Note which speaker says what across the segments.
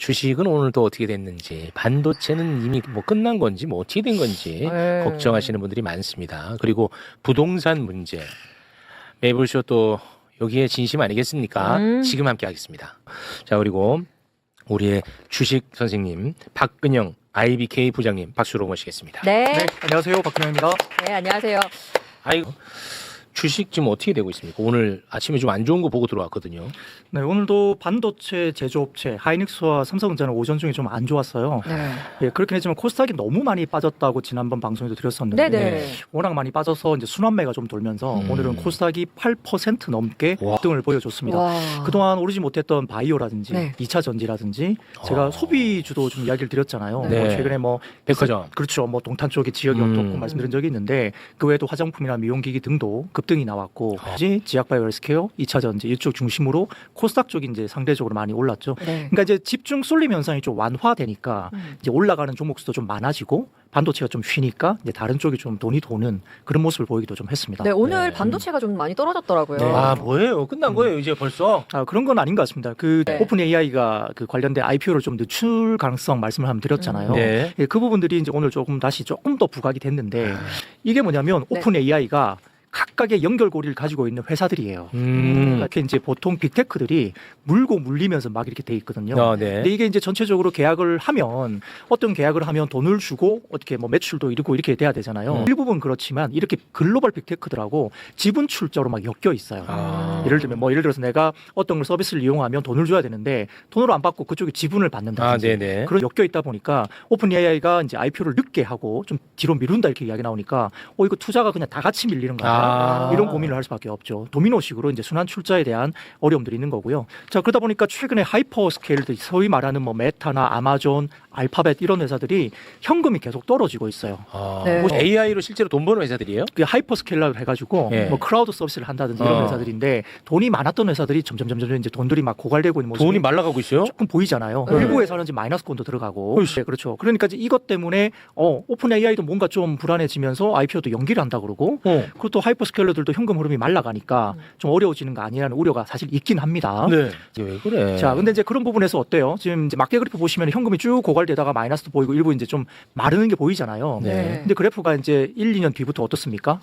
Speaker 1: 주식은 오늘도 어떻게 됐는지, 반도체는 이미 뭐 끝난 건지, 뭐 어떻게 된 건지 걱정하시는 분들이 많습니다. 그리고 부동산 문제, 매불쇼 또 여기에 진심 아니겠습니까? 지금 함께 하겠습니다. 자, 그리고 우리의 주식 선생님 박근영 IBK 부장님 박수로 모시겠습니다.
Speaker 2: 네.
Speaker 3: 안녕하세요. 박근영입니다.
Speaker 2: 네, 안녕하세요.
Speaker 1: 아이고, 주식 지금 어떻게 되고 있습니까? 오늘 아침에 좀 안 좋은 거 보고 들어왔거든요.
Speaker 3: 네, 오늘도 반도체 제조업체 하이닉스와 삼성전자는 오전 중에 좀 안 좋았어요.
Speaker 2: 네.
Speaker 3: 예, 그렇긴 했지만 코스닥이 너무 많이 빠졌다고 지난번 방송에도 드렸었는데
Speaker 2: 네네.
Speaker 3: 워낙 많이 빠져서 이제 순환매가 좀 돌면서 오늘은 코스닥이 8% 넘게 등을 보여줬습니다.
Speaker 2: 와.
Speaker 3: 그동안 오르지 못했던 바이오라든지
Speaker 2: 네.
Speaker 3: 2차 전지라든지 제가 소비주도 좀 이야기를 드렸잖아요.
Speaker 1: 네.
Speaker 3: 뭐 최근에 뭐
Speaker 1: 백화점.
Speaker 3: 그렇죠. 뭐 동탄 쪽에 지역이 어떻고 말씀드린 적이 있는데 그 외에도 화장품이나 미용기기 등도 급등이 나왔고 지약바이오 헬스케어, 2차 전지 이쪽 중심으로 코스닥 쪽이 이제 상대적으로 많이 올랐죠.
Speaker 2: 네.
Speaker 3: 그러니까 이제 집중 쏠림 현상이 좀 완화되니까 이제 올라가는 종목 수도 좀 많아지고 반도체가 좀 쉬니까 이제 다른 쪽이 좀 돈이 도는 그런 모습을 보이기도 좀 했습니다.
Speaker 2: 네, 오늘 반도체가 좀 많이 떨어졌더라고요.
Speaker 3: 네.
Speaker 1: 아, 뭐예요? 끝난 거예요, 이제 벌써?
Speaker 3: 아, 그런 건 아닌 것 같습니다. 그
Speaker 2: 네.
Speaker 3: 오픈 AI가 그 관련된 IPO를 좀 늦출 가능성 말씀을 한번 드렸잖아요.
Speaker 1: 네.
Speaker 3: 예, 그 부분들이 이제 오늘 조금 더 부각이 됐는데 이게 뭐냐면
Speaker 2: 네.
Speaker 3: 오픈 AI가 각각의 연결고리를 가지고 있는 회사들이에요. 이렇게 이제 보통 빅테크들이 물고 물리면서 막 이렇게 돼 있거든요.
Speaker 1: 네.
Speaker 3: 근데 이게 이제 전체적으로 계약을 하면 어떤 계약을 하면 돈을 주고 어떻게 뭐 매출도 이루고 이렇게 돼야 되잖아요. 일부분 그렇지만 이렇게 글로벌 빅테크들하고 지분 출자로 막 엮여 있어요. 예를 들면 뭐 예를 들어서 내가 어떤 걸 서비스를 이용하면 돈을 줘야 되는데 돈으로 안 받고 그쪽에 지분을 받는다든지
Speaker 1: 네네.
Speaker 3: 그런 엮여 있다 보니까 오픈 AI가 이제 IPO를 늦게 하고 좀 뒤로 미룬다 이렇게 이야기 나오니까 이거 투자가 그냥 다 같이 밀리는 거 아니야? 이런 고민을 할 수밖에 없죠. 도미노식으로 이제 순환 출자에 대한 어려움들이 있는 거고요. 자, 그러다 보니까 최근에 하이퍼 스케일들 소위 말하는 뭐 메타나 아마존, 알파벳 이런 회사들이 현금이 계속 떨어지고 있어요.
Speaker 2: 네.
Speaker 1: 뭐 AI로 실제로 돈 버는 회사들이에요?
Speaker 3: 그 하이퍼 스케일러를 해가지고
Speaker 1: 예.
Speaker 3: 뭐 크라우드 서비스를 한다든지 이런 회사들인데 돈이 많았던 회사들이 점점 이제 돈들이 막 고갈되고 있는 모습이
Speaker 1: 돈이 말라가고 있어요?
Speaker 3: 조금 보이잖아요.
Speaker 2: 네.
Speaker 3: 일부 회사는 이제 마이너스권도 들어가고. 네, 그렇죠. 그러니까 이제 이것 때문에 오픈 AI도 뭔가 좀 불안해지면서 IPO도 연기를 한다 그러고 그리고 또 하이퍼 스케일러들도 현금 흐름이 말라가니까 좀 어려워지는 거 아니라는 우려가 사실 있긴 합니다.
Speaker 1: 네. 왜 그래?
Speaker 3: 자, 근데 이제 그런 부분에서 어때요? 지금 이제 막대 그래프 보시면 현금이 쭉 고갈되다가 마이너스도 보이고 일부 이제 좀 마르는 게 보이잖아요.
Speaker 1: 네.
Speaker 3: 근데 그래프가 이제 1, 2년 뒤부터 어떻습니까?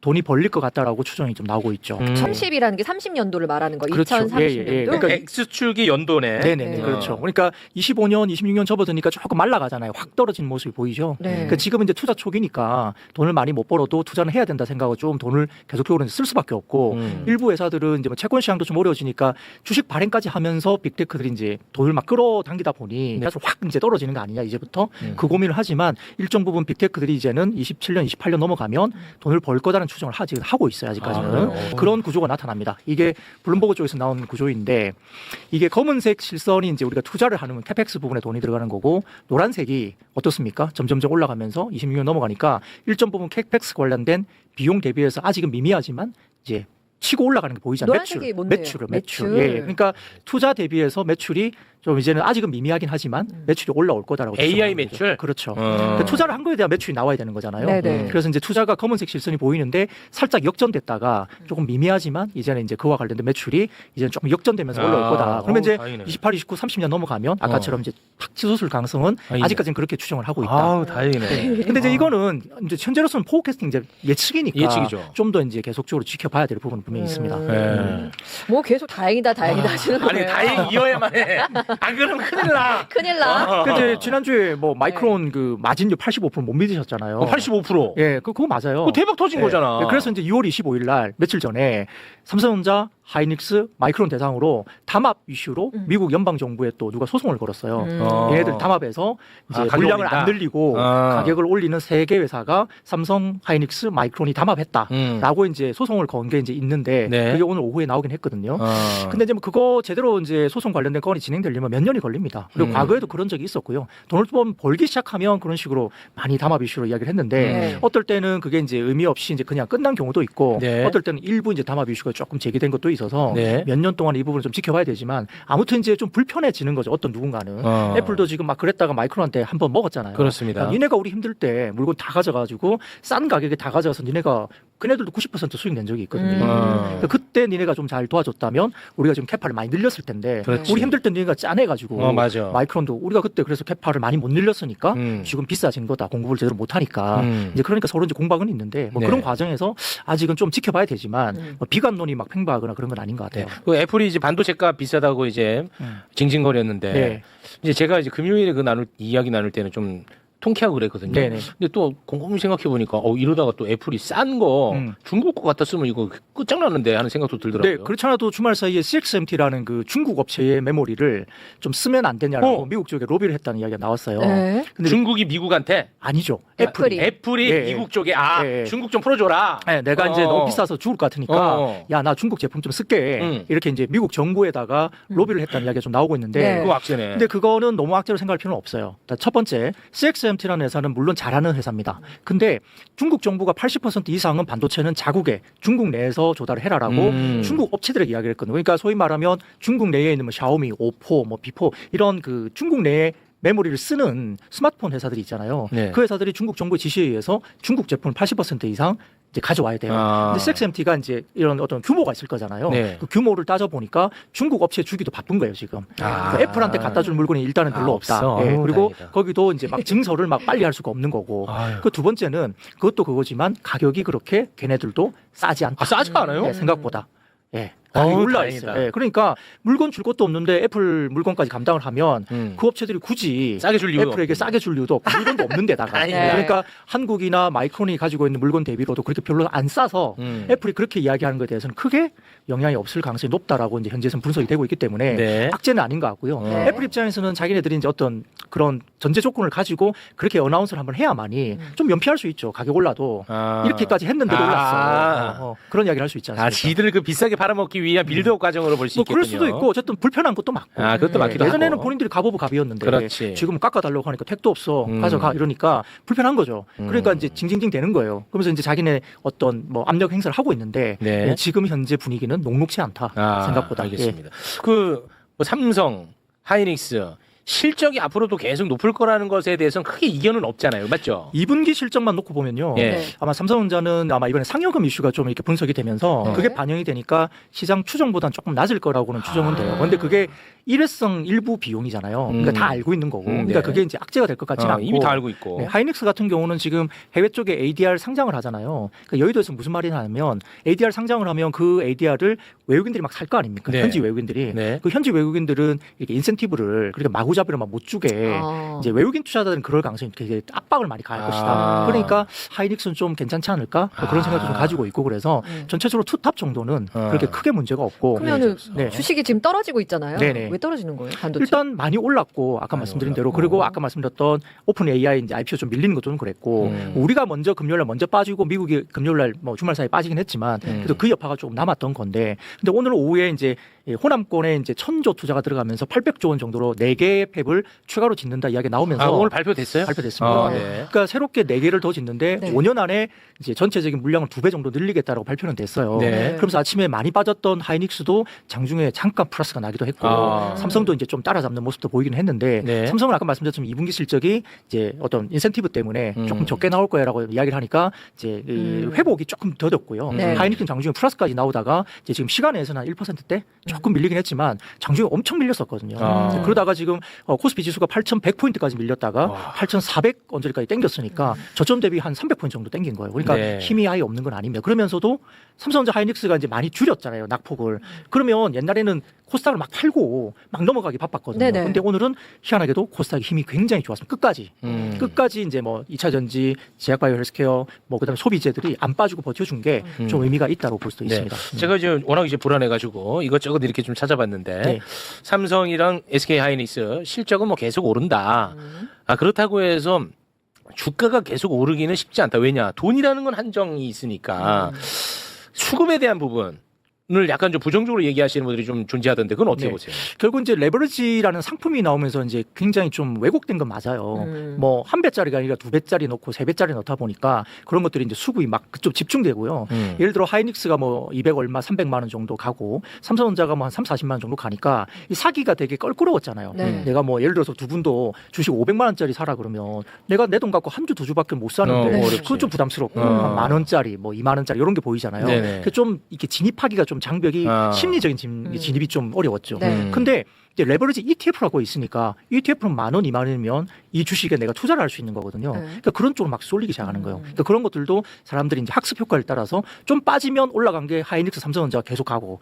Speaker 3: 돈이 벌릴 것 같다라고 추정이 좀 나오고 있죠.
Speaker 2: 30이라는 게 30년도를 말하는 거.
Speaker 3: 그렇죠.
Speaker 2: 2030년도.
Speaker 3: 예.
Speaker 1: 그러니까
Speaker 3: 그러니까
Speaker 1: X축이 연도네.
Speaker 3: 네네네.
Speaker 2: 네.
Speaker 3: 그렇죠. 그러니까 25년, 26년 접어드니까 조금 말라가잖아요. 확 떨어진 모습이 보이죠.
Speaker 2: 네.
Speaker 3: 그러니까 지금은 이제 투자 초기니까 돈을 많이 못 벌어도 투자는 해야 된다 생각하고 좀 돈을 계속적으로 쓸 수밖에 없고 일부 회사들은 이제 뭐 채권 시장도 좀 어려워지니까 주식 발행까지 하면서 빅테크들이 이제 돈을 막 끌어당기다 보니 그래서 확 이제 떨어지는 거 아니냐 이제부터 그 고민을 하지만 일정 부분 빅테크들이 이제는 27년, 28년 넘어가면 돈을 벌 거다는 추정을 하고 있어요. 아직까지는 그런 구조가 나타납니다. 이게 블룸버그 쪽에서 나온 구조인데 이게 검은색 실선이 이제 우리가 투자를 하는 캐펙스 부분에 돈이 들어가는 거고 노란색이 어떻습니까? 점점점 올라가면서 26년 넘어가니까 일정 부분 캐펙스 관련된 비용 대비해서 아직은 미미하지만 이제 치고 올라가는 게 보이잖아요.
Speaker 2: 노란색이 뭔데요?
Speaker 3: 매출. 예. 그러니까 투자 대비해서 매출이 좀 이제는 아직은 미미하긴 하지만 매출이 올라올 거다라고
Speaker 1: AI
Speaker 3: 추정하는 거죠.
Speaker 1: 매출?
Speaker 3: 그렇죠. 그러니까 투자를 한 거에 대한 매출이 나와야 되는 거잖아요.
Speaker 2: 네네.
Speaker 3: 그래서 이제 투자가 검은색 실선이 보이는데 살짝 역전됐다가 조금 미미하지만 이제는 이제 그와 관련된 매출이 이제는 조금 역전되면서 올라올 거다. 그러면 이제
Speaker 1: 다행이네.
Speaker 3: 28, 29, 30년 넘어가면 아까처럼 이제 탁 치솟을 가능성은
Speaker 1: 다행이네.
Speaker 3: 아직까지는 그렇게 추정을 하고 있다.
Speaker 1: 아우, 다행이네.
Speaker 3: 근데 이제 이거는 이제 현재로서는 포캐스팅 이제 예측이니까
Speaker 1: 예측이죠.
Speaker 3: 좀 더 이제 계속적으로 지켜봐야 될 부분은 분명히 있습니다.
Speaker 1: 네.
Speaker 2: 뭐 계속 다행이다 하시는 거예요.
Speaker 1: 아니, 다행이어야만 해. 안 그러면 큰일 나.
Speaker 2: 큰일 나.
Speaker 3: 근데 지난주에 뭐 마이크론 그 마진율 85%못 믿으셨잖아요.
Speaker 1: 85%.
Speaker 3: 예, 그거 맞아요.
Speaker 1: 그거 대박 터진
Speaker 3: 예.
Speaker 1: 거잖아.
Speaker 3: 예, 그래서 이제 6월 25일 날 며칠 전에 삼성전자, 하이닉스, 마이크론 대상으로 담합 이슈로 미국 연방 정부에 또 누가 소송을 걸었어요. 얘네들 담합해서 이제
Speaker 1: 가격
Speaker 3: 물량을
Speaker 1: 올린다?
Speaker 3: 안 늘리고 가격을 올리는 세 개 회사가 삼성, 하이닉스, 마이크론이 담합했다라고 이제 소송을 건 게 이제 있는데
Speaker 1: 네.
Speaker 3: 그게 오늘 오후에 나오긴 했거든요. 근데 이제 뭐 그거 제대로 이제 소송 관련된 건이 진행되려면 몇 년이 걸립니다. 그리고 과거에도 그런 적이 있었고요. 돈을 좀 벌기 시작하면 그런 식으로 많이 담합 이슈로 이야기를 했는데
Speaker 2: 네.
Speaker 3: 어떨 때는 그게 이제 의미 없이 이제 그냥 끝난 경우도 있고
Speaker 1: 네.
Speaker 3: 어떨 때는 일부 이제 담합 이슈가 조금 제기된 것도 있어서
Speaker 1: 네.
Speaker 3: 몇 년 동안 이 부분을 좀 지켜봐야 되지만 아무튼 이제 좀 불편해지는 거죠. 어떤 누군가는 애플도 지금 막 그랬다가 마이크론한테 한번 먹었잖아요.
Speaker 1: 그렇습니다.
Speaker 3: 니네가 우리 힘들 때 물건 다 가져가지고 싼 가격에 다 가져가서 니네가 그네들도 90% 수익 낸 적이 있거든요.
Speaker 2: 음.
Speaker 3: 그때 니네가 좀 잘 도와줬다면 우리가 지금 캐파를 많이 늘렸을 텐데
Speaker 1: 그렇지.
Speaker 3: 우리 힘들 때 니네가 짜내가지고
Speaker 1: 맞아.
Speaker 3: 마이크론도 우리가 그때 그래서 캐파를 많이 못 늘렸으니까
Speaker 1: 음.
Speaker 3: 지금 비싸진 거다. 공급을 제대로 못하니까 이제 그러니까 서로 이제 공방은 있는데 뭐
Speaker 1: 네.
Speaker 3: 그런 과정에서 아직은 좀 지켜봐야 되지만
Speaker 2: 음.
Speaker 3: 뭐 비관론이 막 팽배하거나 그런 건 아닌 것 같아요.
Speaker 1: 그 애플이 이제 반도체가 비싸다고 이제 징징거렸는데
Speaker 3: 네.
Speaker 1: 이제 제가 이제 금요일에 이야기 나눌 때는 좀 통쾌하고 그랬거든요.
Speaker 3: 네네.
Speaker 1: 근데 또 곰곰이 생각해 보니까 이러다가 또 애플이 싼 거 중국 거 갖다 쓰면 이거 끝장나는데 하는 생각도 들더라고요.
Speaker 3: 네, 그렇지 않아도 주말 사이에 CXMT라는 그 중국 업체의 메모리를 좀 쓰면 안 되냐라고 미국 쪽에 로비를 했다는 이야기가 나왔어요.
Speaker 2: 네.
Speaker 3: 근데
Speaker 1: 중국이 미국한테
Speaker 3: 아니죠.
Speaker 2: 애플이.
Speaker 1: 애플이
Speaker 3: 예,
Speaker 1: 미국 쪽에
Speaker 3: 예.
Speaker 1: 중국 좀 풀어줘라.
Speaker 3: 네, 내가 이제 너무 비싸서 죽을 것 같으니까 야, 나 중국 제품 좀 쓸게. 이렇게 이제 미국 정부에다가 로비를 했다는 이야기가 좀 나오고 있는데
Speaker 2: 네.
Speaker 1: 그거 악재네.
Speaker 3: 근데 그거는 너무 악재로 생각할 필요는 없어요. 첫 번째, CXMT라는 회사는 물론 잘하는 회사입니다. 근데 중국 정부가 80% 이상은 반도체는 자국에 중국 내에서 조달을 해라라고 중국 업체들에게 이야기를 했거든요. 그러니까 소위 말하면 중국 내에 있는 뭐 샤오미, 오포, 뭐 비포 이런 그 중국 내에 메모리를 쓰는 스마트폰 회사들이 있잖아요.
Speaker 1: 네.
Speaker 3: 그 회사들이 중국 정부의 지시에 의해서 중국 제품을 80% 이상 이제 가져와야 돼요. 근데 CXMT가 이제 이런 어떤 규모가 있을 거잖아요.
Speaker 1: 네.
Speaker 3: 그 규모를 따져 보니까 중국 업체 주기도 바쁜 거예요 지금. 그 애플한테 갖다 줄 물건이 일단은 별로 없다.
Speaker 1: 없어.
Speaker 3: 예,
Speaker 1: 아유,
Speaker 3: 그리고
Speaker 1: 다행이다.
Speaker 3: 거기도 이제 막 증서를 막 빨리 할 수가 없는 거고.
Speaker 1: 아유.
Speaker 3: 그 두 번째는 그것도 그거지만 가격이 그렇게 걔네들도 싸지 않다.
Speaker 1: 싸지 않아요?
Speaker 3: 네, 생각보다. 예. 가격이
Speaker 1: 어우,
Speaker 3: 올라
Speaker 1: 다행이다.
Speaker 3: 있어요. 예, 그러니까 물건 줄 것도 없는데 애플 물건까지 감당을 하면 그 업체들이 굳이
Speaker 1: 싸게 줄 이유가
Speaker 3: 애플에게
Speaker 1: 없겠네.
Speaker 3: 싸게 줄 이유도 없고 물건도 없는 데다가
Speaker 1: 다행이다.
Speaker 3: 그러니까 한국이나 마이크론이 가지고 있는 물건 대비로도 그렇게 별로 안 싸서 애플이 그렇게 이야기하는 것에 대해서는 크게 영향이 없을 가능성이 높다라고 이제 현재에서는 분석이 되고 있기 때문에
Speaker 1: 네.
Speaker 3: 악재는 아닌 것 같고요.
Speaker 2: 네.
Speaker 3: 애플 입장에서는 자기네들이 이제 어떤 그런 전제 조건을 가지고 그렇게 어나운스를 한번 해야만이 좀 면피할 수 있죠. 가격 올라도 이렇게까지 했는데도 올랐어. 그런 이야기를 할 수 있지 않습니까?
Speaker 1: 지들을 그 비싸게 팔아먹기 위한 빌드업 과정으로 볼 수
Speaker 3: 뭐
Speaker 1: 있겠군요.
Speaker 3: 그럴 수도 있고 어쨌든 불편한 것도 많고.
Speaker 1: 그것도 많기도
Speaker 3: 예전에는
Speaker 1: 하고.
Speaker 3: 본인들이 가보부 갑이었는데
Speaker 1: 그렇지.
Speaker 3: 지금 깎아달라고 하니까 택도 없어 가져가 이러니까 불편한 거죠. 그러니까 이제 징징징 되는 거예요. 그러면서 이제 자기네 어떤 뭐 압력 행사를 하고 있는데
Speaker 1: 네.
Speaker 3: 지금 현재 분위기는 녹록치 않다 생각보다.
Speaker 1: 알겠습니다. 그 뭐 삼성, 하이닉스 실적이 앞으로도 계속 높을 거라는 것에 대해서는 크게 이견은 없잖아요. 맞죠?
Speaker 3: 2분기 실적만 놓고 보면요.
Speaker 1: 예.
Speaker 2: 네.
Speaker 3: 아마 삼성전자는 아마 이번에 상여금 이슈가 좀 이렇게 분석이 되면서 그게 반영이 되니까 시장 추정보다는 조금 낮을 거라고는 추정은 돼요. 그런데 그게 일회성 일부 비용이잖아요. 그러니까 다 알고 있는 거고. 그러니까
Speaker 1: 네.
Speaker 3: 그게 이제 악재가 될 것 같지는 않고.
Speaker 1: 이미 다 알고 있고.
Speaker 3: 네, 하이닉스 같은 경우는 지금 해외 쪽에 ADR 상장을 하잖아요. 그러니까 여의도에서 무슨 말이냐 하면 ADR 상장을 하면 그 ADR을 외국인들이 막 살 거 아닙니까?
Speaker 1: 네.
Speaker 3: 현지 외국인들이.
Speaker 1: 네.
Speaker 3: 그 현지 외국인들은 이렇게 인센티브를 그렇게 마구잡이로 막 못 주게 이제 외국인 투자자들은 그럴 가능성이 되게 압박을 많이 가할 것이다. 그러니까 하이닉스는 좀 괜찮지 않을까? 뭐 그런 생각도 좀 가지고 있고 그래서 전체적으로 투탑 정도는 그렇게 크게 문제가 없고.
Speaker 2: 그러면은
Speaker 3: 네.
Speaker 2: 주식이 지금 떨어지고 있잖아요.
Speaker 3: 네네.
Speaker 2: 왜 떨어지는 거예요? 반도체?
Speaker 3: 일단 많이 올랐고 아까 말씀드린 대로 그리고 아까 말씀드렸던 오픈 AI 이제 IPO 좀 밀리는 것도 좀 그랬고 우리가 먼저 금요일날 먼저 빠지고 미국이 금요일날 뭐 주말 사이에 빠지긴 했지만 그래도 그 여파가 조금 남았던 건데 근데 오늘 오후에 이제 호남권에 이제 1,000조 투자가 들어가면서 800조 원 정도로 4개의 팹을 추가로 짓는다 이야기 나오면서
Speaker 1: 오늘 발표됐어요?
Speaker 3: 발표됐습니다.
Speaker 1: 네.
Speaker 3: 그러니까 새롭게 4개를 더 짓는데
Speaker 2: 네.
Speaker 3: 5년 안에 이제 전체적인 물량을 2배 정도 늘리겠다라고 발표는 됐어요.
Speaker 1: 네.
Speaker 3: 그러면서 아침에 많이 빠졌던 하이닉스도 장중에 잠깐 플러스가 나기도 했고 삼성도 이제 좀 따라잡는 모습도 보이긴 했는데
Speaker 1: 네.
Speaker 3: 삼성은 아까 말씀드렸지만 2분기 실적이 이제 어떤 인센티브 때문에 조금 적게 나올 거야라고 이야기를 하니까 이제 이 회복이 조금 더뎠고요.
Speaker 2: 네.
Speaker 3: 하이닉스는 장중에 플러스까지 나오다가 이제 지금 시간에서는 한 1%대 조금 밀리긴 했지만 장중에 엄청 밀렸었거든요. 그러다가 지금 코스피 지수가 8,100포인트까지 밀렸다가 8,400 언저리까지 땡겼으니까 저점 대비 한 300포인트 정도 땡긴 거예요. 그러니까
Speaker 1: 네.
Speaker 3: 힘이 아예 없는 건 아닙니다. 그러면서도 삼성전자 하이닉스가 이제 많이 줄였잖아요. 낙폭을. 그러면 옛날에는 코스닥을 막 팔고 막 넘어가기 바빴거든요.
Speaker 2: 네네.
Speaker 3: 근데 오늘은 희한하게도 코스닥이 힘이 굉장히 좋았습니다. 끝까지 이제 뭐 2차 전지, 제약바이오 헬스케어, 뭐 그다음에 소비재들이 안 빠지고 버텨준 게 좀 의미가 있다고 볼 수도
Speaker 1: 네.
Speaker 3: 있습니다.
Speaker 1: 제가 이제 워낙 이제 불안해가지고 이것저것 이렇게 좀 찾아봤는데
Speaker 3: 네.
Speaker 1: 삼성이랑 SK 하이닉스 실적은 뭐 계속 오른다. 그렇다고 해서 주가가 계속 오르기는 쉽지 않다. 왜냐? 돈이라는 건 한정이 있으니까 수급에 대한 부분. 약간 좀 부정적으로 얘기하시는 분들이 좀 존재하던데 그건 어떻게
Speaker 3: 네.
Speaker 1: 보세요?
Speaker 3: 결국 이제 레버리지라는 상품이 나오면서 이제 굉장히 좀 왜곡된 건 맞아요. 뭐 한 배짜리가 아니라 두 배짜리 넣고 세 배짜리 넣다 보니까 그런 것들이 이제 수급이 막 좀 집중되고요. 예를 들어 하이닉스가 뭐 200 얼마 300만 원 정도 가고 삼성전자가 뭐 한 3, 40만 원 정도 가니까 이 사기가 되게 껄끄러웠잖아요.
Speaker 2: 네.
Speaker 3: 내가 뭐 예를 들어서 두 분도 주식 500만 원짜리 사라 그러면 내가 내 돈 갖고 한 주 두 주밖에 못 사는데
Speaker 2: 네.
Speaker 3: 그건 좀 부담스럽고
Speaker 1: 어.
Speaker 3: 한 만 원짜리 뭐 2만 원짜리 이런 게 보이잖아요.
Speaker 1: 네네.
Speaker 3: 그래서 좀 이렇게 진입하기가 좀 장벽이 심리적인 진입이 좀 어려웠죠.
Speaker 2: 네.
Speaker 3: 근데 이제 레버리지 ETF라고 있으니까 ETF는 10,000원, 20,000원이면 이 주식에 내가 투자를 할 수 있는 거거든요.
Speaker 2: 네.
Speaker 3: 그러니까 그런 쪽으로 막 쏠리기 시작하는 거예요. 그러니까 그런 것들도 사람들이 이제 학습 효과를 따라서 좀 빠지면 올라간 게 하이닉스, 삼성전자가 계속 가고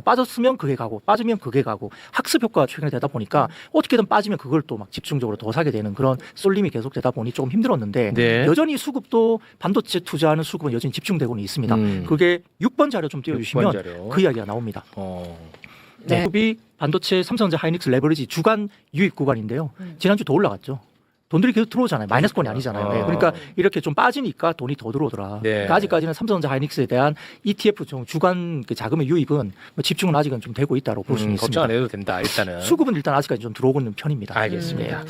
Speaker 3: 빠졌으면 그게 가고 빠지면 그게 가고 학습 효과가 최근에 되다 보니까 어떻게든 빠지면 그걸 또 막 집중적으로 더 사게 되는 그런 쏠림이 계속 되다 보니 조금 힘들었는데
Speaker 1: 네.
Speaker 3: 여전히 수급도 반도체 투자하는 수급은 여전히 집중되고는 있습니다. 그게 6번 자료 좀 띄워주시면
Speaker 1: 6번 자료.
Speaker 3: 그 이야기가 나옵니다.
Speaker 2: 네.
Speaker 3: 수급이 반도체 삼성전자 하이닉스 레버리지 주간 유입 구간인데요. 지난주 더 올라갔죠. 돈들이 계속 들어오잖아요. 마이너스권이 아니잖아요. 네, 그러니까 이렇게 좀 빠지니까 돈이 더 들어오더라.
Speaker 1: 네.
Speaker 3: 그러니까 아직까지는 삼성전자 하이닉스에 대한 ETF 주간 그 자금의 유입은 뭐 집중은 아직은 좀 되고 있다고 볼 수는 있습니다.
Speaker 1: 걱정 안 해도 된다 일단은.
Speaker 3: 수급은 일단 아직까지 좀 들어오고 있는 편입니다.
Speaker 1: 알겠습니다.
Speaker 2: 음.